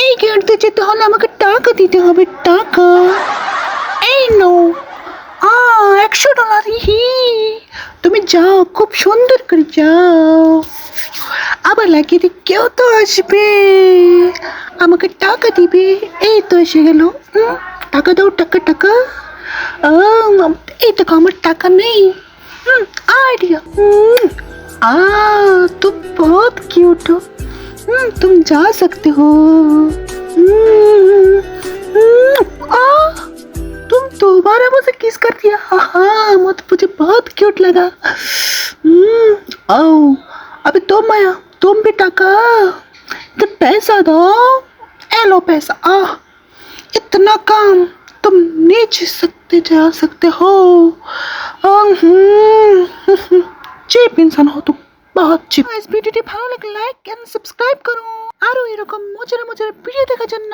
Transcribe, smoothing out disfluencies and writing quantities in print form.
এই গেটতে যেতে হলে আমাকে টাকা দিতে হবে, টাকা। এই নো, $100। হি, তুমি যাও, খুব সুন্দর করে যাও। আবার লাগিয়ে দি, কেউ তো আসবে, আমাকে টাকা দিবে। এই তো এসে গেল। টাকা দাও, টাকা টাকা। এই দেখো আমার টাকা নেই। आइडिया। तुम बहुत क्यूट हो। तुम जा सकते हो। तुम दोबारा मुझे किस कर दिया। हाँ मुझे बहुत क्यूट लगा। आओ, अभी तुम आया, तुम भी टका, तो पैसा दो। ए लो पैसा। इतना काम, तुम नीचे सकते जा सकते हो। চিপ ইনসান হতো, বহুত চিপ। ভিডিওটি ভালো লাগলে লাইক এন্ড সাবস্ক্রাইব করো, আরো এরকম মজার মজার ভিডিও দেখার জন্য।